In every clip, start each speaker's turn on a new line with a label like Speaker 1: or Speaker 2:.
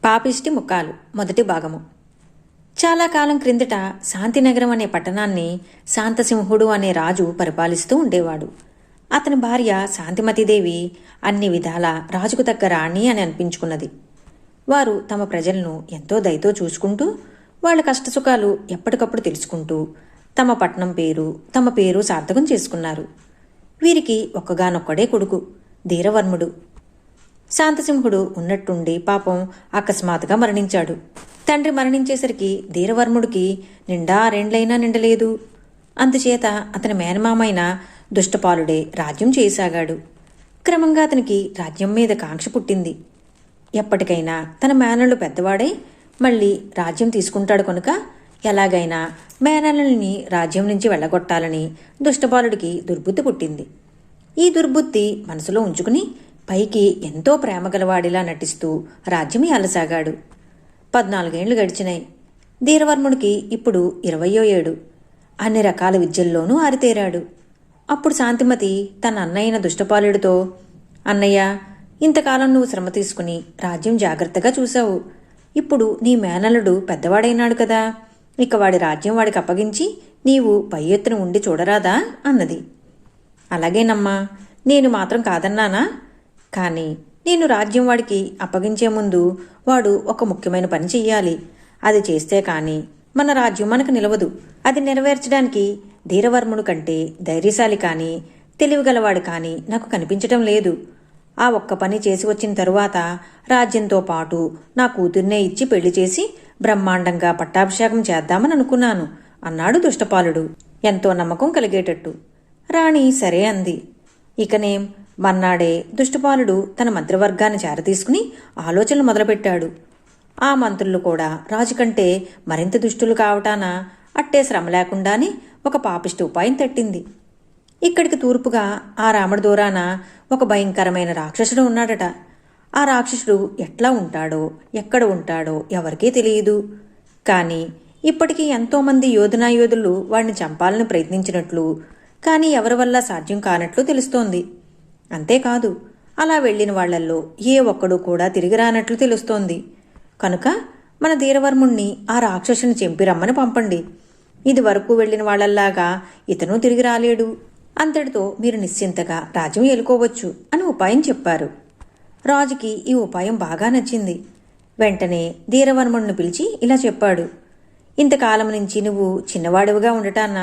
Speaker 1: పాపిష్టి ముఖాలు మొదటి భాగము. చాలా కాలం క్రిందట శాంతినగరం అనే పట్టణాన్ని శాంతసింహుడు అనే రాజు పరిపాలిస్తూ ఉండేవాడు. అతని భార్య శాంతిమతీదేవి అన్ని విధాల రాజుకు తగ్గ రాణి అని అనిపించుకున్నది. వారు తమ ప్రజలను ఎంతో దయతో చూసుకుంటూ వాళ్ళ కష్టసుఖాలు ఎప్పటికప్పుడు తెలుసుకుంటూ తమ పట్నం పేరు తమ పేరు సార్థకం చేసుకున్నారు. వీరికి ఒక్కగానొక్కడే కొడుకు ధీరవర్ముడు. శాంతసింహుడు ఉన్నట్టుండి పాపం అకస్మాత్తుగా మరణించాడు. తండ్రి మరణించేసరికి ధీరవర్ముడికి నిండా 6 నిండలేదు. అందుచేత అతని మేనమామైన దుష్టపాలుడే రాజ్యం చేయసాగాడు. క్రమంగా అతనికి రాజ్యం మీద కాంక్ష పుట్టింది. ఎప్పటికైనా తన మేనల్లు పెద్దవాడై మళ్ళీ రాజ్యం తీసుకుంటాడు కనుక ఎలాగైనా మేనల్ని రాజ్యం నుంచి వెళ్ళగొట్టాలని దుష్టపాలుడికి దుర్బుద్ధి పుట్టింది. ఈ దుర్బుద్ధి మనసులో ఉంచుకుని పైకి ఎంతో ప్రేమగలవాడిలా నటిస్తూ రాజ్యం ఏలసాగాడు. 14 ఏళ్లు గడిచినాయి. ధీరవర్ముడికి ఇప్పుడు 20వ ఏడు. అన్ని రకాల విద్యల్లోనూ ఆరితేరాడు. అప్పుడు శాంతిమతి తన అన్నయ్యన దుష్టపాలుడితో, అన్నయ్య, ఇంతకాలం నువ్వు శ్రమ తీసుకుని రాజ్యం జాగ్రత్తగా చూశావు. ఇప్పుడు నీ మేనల్లుడు పెద్దవాడైనాడు కదా, ఇక వాడి రాజ్యం వాడికి అప్పగించి నీవు పై ఎత్తున ఉండి చూడరాదా అన్నది. అలాగేనమ్మా, నేను మాత్రం కాదన్నానా? కానీ నేను రాజ్యం వాడికి అప్పగించే ముందు వాడు ఒక ముఖ్యమైన పని చెయ్యాలి. అది చేస్తే కానీ మన రాజ్యం మనకు నిలవదు. అది నెరవేర్చడానికి ధీరవర్ముడు కంటే ధైర్యశాలి కానీ తెలివిగలవాడు కానీ నాకు కనిపించటం లేదు. ఆ ఒక్క పని చేసి వచ్చిన తరువాత రాజ్యంతో పాటు నా కూతుర్నే ఇచ్చి పెళ్లి చేసి బ్రహ్మాండంగా పట్టాభిషేకం చేద్దామని అనుకున్నాను అన్నాడు దుష్టపాలుడు ఎంతో నమ్మకం కలిగేటట్టు. రాణి సరే అంది. ఇకనేం మన్నాడే దుష్టపాలుడు తన మంత్రివర్గాన్ని చేరతీసుకుని ఆలోచనలు మొదలుపెట్టాడు. ఆ మంత్రులు కూడా రాజు కంటే మరింత దుష్టులు కావటాన అట్టే శ్రమ లేకుండానే ఒక పాపిష్టి ఉపాయం తట్టింది. ఇక్కడికి తూర్పుగా ఆ రాముడి దూరాన ఒక భయంకరమైన రాక్షసుడు ఉన్నాడట. ఆ రాక్షసుడు ఎట్లా ఉంటాడో ఎక్కడ ఉంటాడో ఎవరికీ తెలియదు. కానీ ఇప్పటికీ ఎంతోమంది యోధులు వాడిని చంపాలని ప్రయత్నించినట్లు కానీ ఎవరి వల్ల సాధ్యం కానట్లు తెలుస్తోంది. అంతేకాదు, అలా వెళ్లిన వాళ్లల్లో ఏ ఒక్కడూ కూడా తిరిగి రానట్లు తెలుస్తోంది. కనుక మన ధీరవర్ముణ్ణి ఆ రాక్షసుని చెంపి రమ్మని పంపండి. ఇది వరకు వెళ్లిన వాళ్లల్లాగా ఇతను తిరిగి రాలేడు. అంతటితో మీరు నిశ్చింతగా రాజ్యం ఏలుకోవచ్చు అని ఉపాయం చెప్పారు. రాజుకి ఈ ఉపాయం బాగా నచ్చింది. వెంటనే ధీరవర్ముణ్ణి పిలిచి ఇలా చెప్పాడు. ఇంతకాలం నుంచి నువ్వు చిన్నవాడివిగా ఉండటాన్న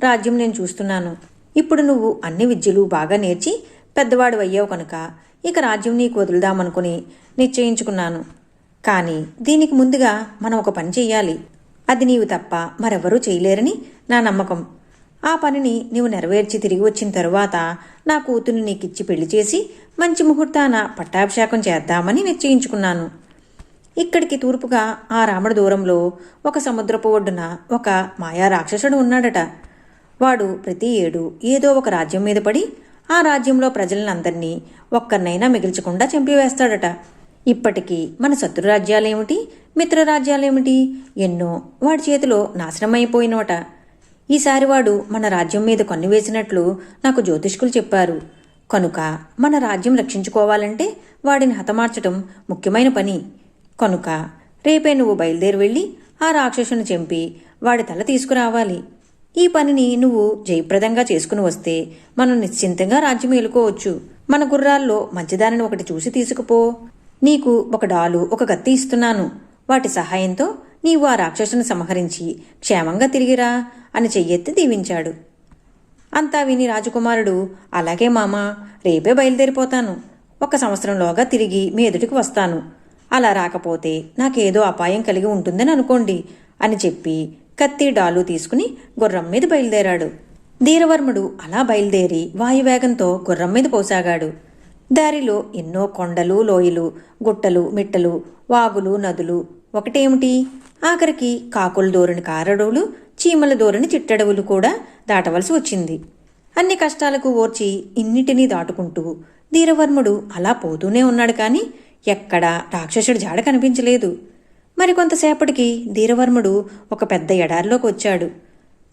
Speaker 1: రాజ్యం నేను చూస్తున్నాను. ఇప్పుడు నువ్వు అన్ని విద్యలు బాగా నేర్చి పెద్దవాడు అయ్యావు కనుక ఇక రాజ్యం నీకు వదులుదామనుకుని నిశ్చయించుకున్నాను. కానీ దీనికి ముందుగా మనం ఒక పని చెయ్యాలి. అది నీవు తప్ప మరెవరూ చేయలేరని నా నమ్మకం. ఆ పనిని నీవు నెరవేర్చి తిరిగి వచ్చిన తరువాత నా కూతుర్ని నీకిచ్చి పెళ్లి చేసి మంచి ముహూర్తాన పట్టాభిషేకం చేద్దామని నిశ్చయించుకున్నాను. ఇక్కడికి తూర్పుగా ఆ రాముడి దూరంలో ఒక సముద్రపు ఒడ్డున ఒక మాయా రాక్షసుడు ఉన్నాడట. వాడు ప్రతి ఏడు ఏదో ఒక రాజ్యం మీద పడి ఆ రాజ్యంలో ప్రజలందరినీ ఒక్కరినైనా మిగిల్చకుండా చంపివేస్తాడట. ఇప్పటికీ మన శత్రురాజ్యాలేమిటి మిత్రరాజ్యాలేమిటి ఎన్నో వాడి చేతిలో నాశనమైపోయినవట. ఈసారి వాడు మన రాజ్యం మీద కొన్నివేసినట్లు నాకు జ్యోతిష్కులు చెప్పారు. కనుక మన రాజ్యం రక్షించుకోవాలంటే వాడిని హతమార్చటం ముఖ్యమైన పని. కనుక రేపే నువ్వు బయలుదేరి వెళ్ళి ఆ రాక్షసుని చంపి వాడి తల తీసుకురావాలి. ఈ పనిని నువ్వు జయప్రదంగా చేసుకుని వస్తే మనం నిశ్చింతంగా రాజ్యం ఏలుకోవచ్చు. మన గుర్రాల్లో మంచిదానిని ఒకటి చూసి తీసుకుపో. నీకు ఒక డాలు ఒక కత్తి ఇస్తున్నాను. వాటి సహాయంతో నీవు ఆ రాక్షసుని సంహరించి క్షేమంగా తిరిగిరా అని చెయ్యెత్తి దీవించాడు. అంతా విని రాజకుమారుడు, అలాగే మామా, రేపే బయలుదేరిపోతాను. 1 సంవత్సరంలోగా తిరిగి మీ ఎదుటికి వస్తాను. అలా రాకపోతే నాకేదో అపాయం కలిగి ఉంటుందని అనుకోండి అని చెప్పి కత్తి డాలు తీసుకుని గుర్రం మీద బయలుదేరాడు. ధీరవర్ముడు అలా బయలుదేరి వాయువేగంతో గుర్రం మీద పోసాగాడు. దారిలో ఎన్నో కొండలు లోయలు గుట్టలు మిట్టలు వాగులు నదులు ఒకటేమిటి ఆఖరికి కాకుల దూరని కారడవులు చీమల దూరని చిట్టడవులు కూడా దాటవలసి వచ్చింది. అన్ని కష్టాలకు ఓర్చి ఇన్నిటినీ దాటుకుంటూ ధీరవర్ముడు అలా పోతూనే ఉన్నాడు. కానీ ఎక్కడా రాక్షసుడి జాడ కనిపించలేదు. మరికొంతసేపటికి ధీరవర్ముడు ఒక పెద్ద ఎడారిలోకి వచ్చాడు.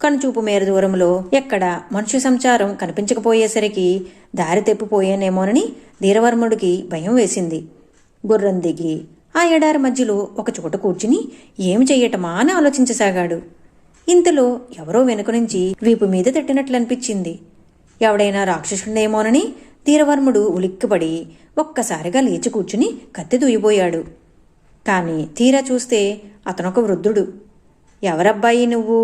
Speaker 1: కనుచూపు మేర దూరంలో ఎక్కడ మనుష్య సంచారం కనిపించకపోయేసరికి దారి తెప్పిపోయానేమోనని ధీరవర్ముడికి భయం వేసింది. గుర్రం దిగి ఆ ఎడారి మధ్యలో ఒక చోట కూర్చుని ఏమి చెయ్యటమా అని ఆలోచించసాగాడు. ఇంతలో ఎవరో వెనుక నుంచి వీపు మీద తట్టినట్లు అనిపించింది. ఎవడైనా రాక్షసుడేమోనని ధీరవర్ముడు ఉలిక్కిపడి ఒక్కసారిగా లేచి కూర్చుని కత్తి దూయిపోయాడు. కాని తీరా చూస్తే అతనొక వృద్ధుడు. ఎవరబ్బాయి నువ్వు?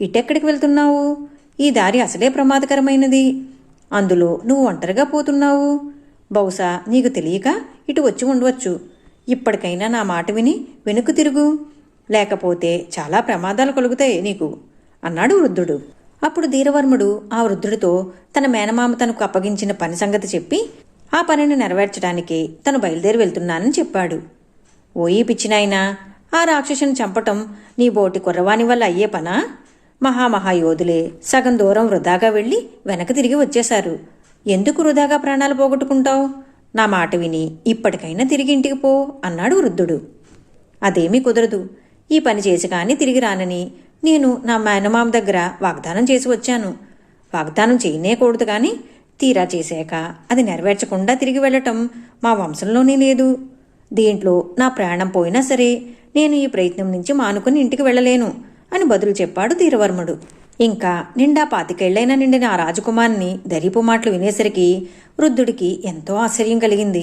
Speaker 1: ఇటెక్కడికి వెళ్తున్నావు? ఈ దారి అసలే ప్రమాదకరమైనది. అందులో నువ్వు ఒంటరిగా పోతున్నావు. బహుశా నీకు తెలియక ఇటు వచ్చి ఉండవచ్చు. ఇప్పటికైనా నా మాట విని వెనుక తిరుగు, లేకపోతే చాలా ప్రమాదాలు కలుగుతాయి నీకు అన్నాడు వృద్ధుడు. అప్పుడు ధీరవర్ముడు ఆ వృద్ధుడితో తన మేనమామ తనకు అప్పగించిన పని సంగతి చెప్పి ఆ పనిని నెరవేర్చడానికి తను బయలుదేరి వెళ్తున్నానని చెప్పాడు. ఓయి పిచ్చినాయనా, ఆ రాక్షసుని చంపటం నీ బోటి కుర్రవాని వల్ల అయ్యే పనా? మహామహాయోధులే సగం దూరం వృధాగా వెళ్ళి వెనక తిరిగి వచ్చేశారు. ఎందుకు వృధాగా ప్రాణాలు పోగొట్టుకుంటావు? నా మాట విని ఇప్పటికైనా తిరిగి ఇంటికి పో అన్నాడు వృద్ధుడు. అదేమీ కుదరదు. ఈ పని చేసి కానీ తిరిగి రానని నేను నా మేనమామ దగ్గర వాగ్దానం చేసి వచ్చాను. వాగ్దానం చేయనేకూడదు కానీ తీరా చేశాక అది నెరవేర్చకుండా తిరిగి వెళ్ళటం మా వంశంలోనే లేదు. దీంట్లో నా ప్రాణం పోయినా సరే నేను ఈ ప్రయత్నం నుంచి మానుకుని ఇంటికి వెళ్ళలేను అని బదులు చెప్పాడు ధీరవర్ముడు. ఇంకా నిండా 25 ఏళ్లైనా నిండిన ఆ రాజకుమార్ని దరిపు మాటలు వినేసరికి వృద్ధుడికి ఎంతో ఆశ్చర్యం కలిగింది.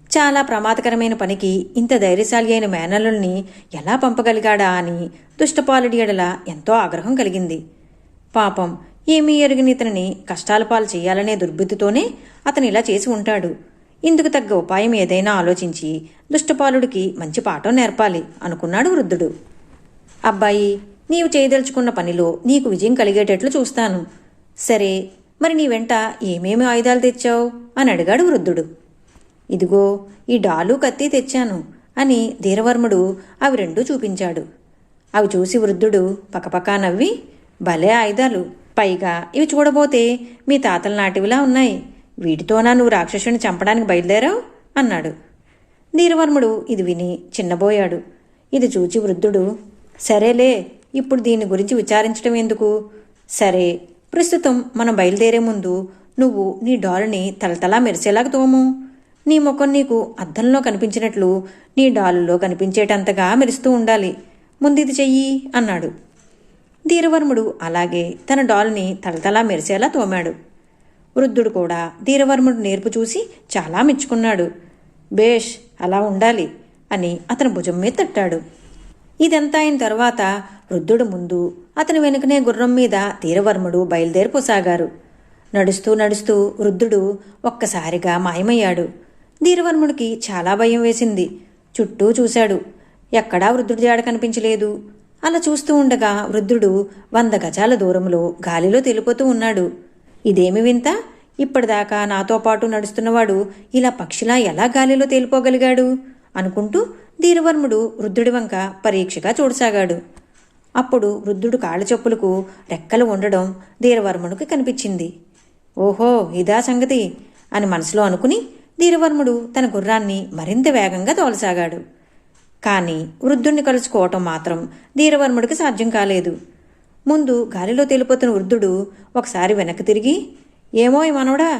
Speaker 1: చాలా ప్రమాదకరమైన పనికి ఇంత ధైర్యశాలి అయిన మేనల్లుల్ని ఎలా పంపగలిగాడా అని దుష్టపాలుడి ఎడల ఎంతో ఆగ్రహం కలిగింది. పాపం ఏమీ ఎరుగని ఇతనిని కష్టాల పాలు చేయాలనే దుర్బుద్ధితోనే అతను ఇలా చేసి ఉంటాడు. ఇందుకు తగ్గ ఉపాయం ఏదైనా ఆలోచించి దుష్టపాలుడికి మంచి పాఠం నేర్పాలి అనుకున్నాడు వృద్ధుడు. అబ్బాయి, నీవు చేయదలుచుకున్న పనిలో నీకు విజయం కలిగేటట్లు చూస్తాను. సరే, మరి నీ వెంట ఏమేమి ఆయుధాలు తెచ్చావు అని అడిగాడు వృద్ధుడు. ఇదిగో ఈ డాలు కత్తి తెచ్చాను అని ధీరవర్ముడు అవి రెండూ చూపించాడు. అవి చూసి వృద్ధుడు పకపకా నవ్వి, భలే ఆయుధాలు, పైగా ఇవి చూడబోతే మీ తాతల నాటివిలా ఉన్నాయి. వీటితోనా నువ్వు రాక్షసుని చంపడానికి బయలుదేరావు అన్నాడు. ధీరవర్ముడు ఇది విని చిన్నబోయాడు. ఇది చూచి వృద్ధుడు, సరేలే, ఇప్పుడు దీని గురించి విచారించడం ఎందుకు? సరే, ప్రస్తుతం మనం బయలుదేరే ముందు నువ్వు నీ డాలుని తలతలా మెరిసేలాగా తోము. నీ ముఖం నీకు అద్దంలో కనిపించినట్లు నీ డాలులో కనిపించేటంతగా మెరుస్తూ ఉండాలి. ముందిది చెయ్యి అన్నాడు. ధీరవర్ముడు అలాగే తన డాలుని తలతలా మెరిసేలా తోమాడు. వృద్ధుడు కూడా ధీరవర్ముడు నేర్పు చూసి చాలా మెచ్చుకున్నాడు. బేష్, అలా ఉండాలి అని అతని భుజం మీద తట్టాడు. ఇదంతా అయిన తర్వాత వృద్ధుడు ముందు, అతని వెనుకనే గుర్రం మీద ధీరవర్ముడు బయలుదేరిపోసాగారు. నడుస్తూ నడుస్తూ వృద్ధుడు ఒక్కసారిగా మాయమయ్యాడు. ధీరవర్ముడికి చాలా భయం వేసింది. చుట్టూ చూశాడు. ఎక్కడా వృద్ధుడి జాడ కనిపించలేదు. అలా చూస్తూ ఉండగా వృద్ధుడు 100 గజాల దూరంలో గాలిలో తేలిపోతూ ఉన్నాడు. ఇదేమి వింత, ఇప్పటిదాకా నాతో పాటు నడుస్తున్నవాడు ఇలా పక్షిలా ఎలా గాలిలో తేలిపోగలిగాడు అనుకుంటూ ధీరవర్ముడు వృద్ధుడి వంక పరీక్షగా చూడసాగాడు. అప్పుడు వృద్ధుడు కాళ్ళ చెప్పులకు రెక్కలు ఉండడం ధీరవర్ముడికి కనిపించింది. ఓహో, ఇదా సంగతి అని మనసులో అనుకుని ధీరవర్ముడు తన గుర్రాన్ని మరింత వేగంగా తోలసాగాడు. కాని వృద్ధుణ్ణి కలుసుకోవటం మాత్రం ధీరవర్ముడికి సాధ్యం కాలేదు. ముందు గాలిలో తేలిపోతున్న వృద్ధుడు ఒకసారి వెనక్కి తిరిగి, ఏమోయ్ మనవడా,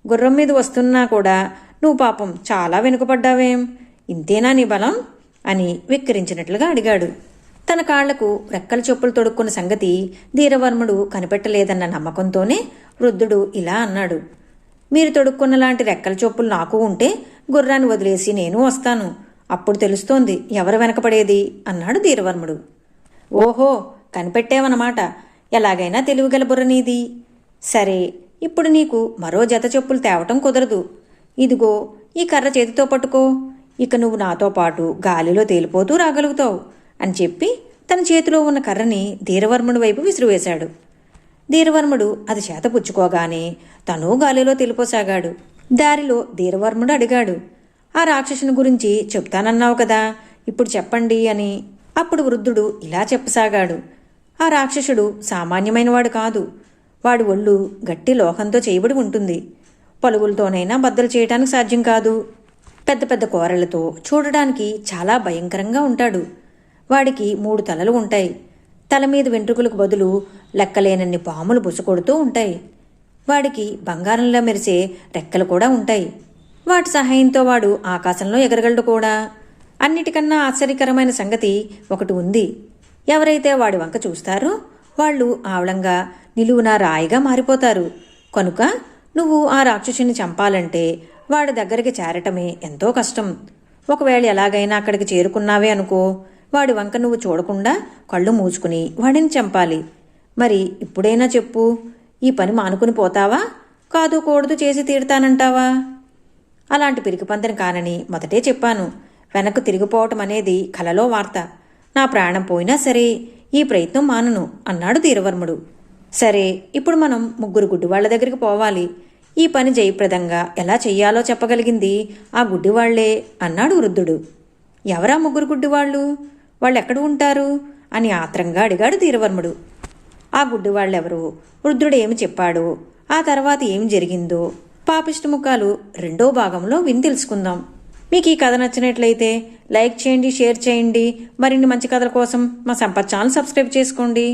Speaker 1: గుర్రం మీద వస్తున్నా కూడా నువ్వు పాపం చాలా వెనుకపడ్డావేం? ఇంతేనా నీ బలం అని వెక్కిరించినట్లుగా అడిగాడు. తన కాళ్లకు రెక్కల చెప్పులు తొడుక్కున్న సంగతి ధీరవర్ముడు కనిపెట్టలేదన్న నమ్మకంతోనే వృద్ధుడు ఇలా అన్నాడు. మీరు తొడుక్కున్న లాంటి రెక్కల చెప్పులు నాకు ఉంటే గుర్రాన్ని వదిలేసి నేను వస్తాను. అప్పుడు తెలుస్తోంది ఎవరు వెనకపడేది అన్నాడు ధీరవర్ముడు. ఓహో, కనిపెట్టేవన్నమాట. ఎలాగైనా తెలివిగల బుర్ర నీది. సరే, ఇప్పుడు నీకు మరో జత చెప్పులు తేవటం కుదరదు. ఇదిగో ఈ కర్ర చేతితో పట్టుకో. ఇక నువ్వు నాతో పాటు గాలిలో తేలిపోతూ రాగలుగుతావు అని చెప్పి తన చేతిలో ఉన్న కర్రని ధీరవర్ముడి వైపు విసిరివేశాడు. ధీరవర్ముడు అది చేతపుచ్చుకోగానే తను గాలిలో తేలిపోసాగాడు. దారిలో ధీరవర్ముడు అడిగాడు, ఆ రాక్షసుని గురించి చెప్తానన్నావు కదా, ఇప్పుడు చెప్పండి అని. అప్పుడు వృద్ధుడు ఇలా చెప్పసాగాడు. ఆ రాక్షసుడు సామాన్యమైనవాడు కాదు. వాడి ఒళ్ళు గట్టి లోహంతో చేయబడి ఉంటుంది. పలుగులతోనైనా బద్దలు చేయటానికి సాధ్యం కాదు. పెద్ద పెద్ద కోరలతో చూడడానికి చాలా భయంకరంగా ఉంటాడు. వాడికి 3 తలలు ఉంటాయి. తల మీద వెంట్రుకలకు బదులు లెక్కలేనన్ని పాములు బుసకొడుతూ ఉంటాయి. వాడికి బంగారంలా మెరిసే రెక్కలు కూడా ఉంటాయి. వాటి సహాయంతో వాడు ఆకాశంలో ఎగరగలడు కూడా. అన్నిటికన్నా ఆశ్చర్యకరమైన సంగతి ఒకటి ఉంది. ఎవరైతే వాడి వంక చూస్తారో వాళ్ళు ఆవళంగా నిలువునా రాయిగా మారిపోతారు. కనుక నువ్వు ఆ రాక్షసుని చంపాలంటే వాడి దగ్గరికి చేరటమే ఎంతో కష్టం. ఒకవేళ ఎలాగైనా అక్కడికి చేరుకున్నావే అనుకో, వాడి వంక నువ్వు చూడకుండా కళ్ళు మూసుకుని వాడిని చంపాలి. మరి ఇప్పుడైనా చెప్పు, ఈ పని మానుకుని పోతావా, కాదు కూడదు చేసి తీరుతానంటావా? అలాంటి పిరికిపంతని కానని మొదటే చెప్పాను. వెనక్కు తిరిగిపోవటం అనేది కలలో వార్త. నా ప్రాణం పోయినా సరే ఈ ప్రయత్నం మానను అన్నాడు ధీరవర్ముడు. సరే, ఇప్పుడు మనం ముగ్గురు గుడ్డివాళ్ల దగ్గరికి పోవాలి. ఈ పని జయప్రదంగా ఎలా చెయ్యాలో చెప్పగలిగింది ఆ గుడ్డివాళ్లే అన్నాడు వృద్ధుడు. ఎవరా ముగ్గురు గుడ్డివాళ్లు? వాళ్ళెక్కడ ఉంటారు అని ఆత్రంగా అడిగాడు ధీరవర్ముడు. ఆ గుడ్డివాళ్లెవరో, వృద్ధుడు ఏమి చెప్పాడో, ఆ తర్వాత ఏం జరిగిందో పాపిష్టముఖాలు 2వ భాగంలో విని తెలుసుకుందాం. మీకు ఈ కథ నచ్చినట్లయితే లైక్ చేయండి, షేర్ చేయండి. మరిన్ని మంచి కథల కోసం మా సంపత్ ఛానల్ సబ్స్క్రైబ్ చేసుకోండి.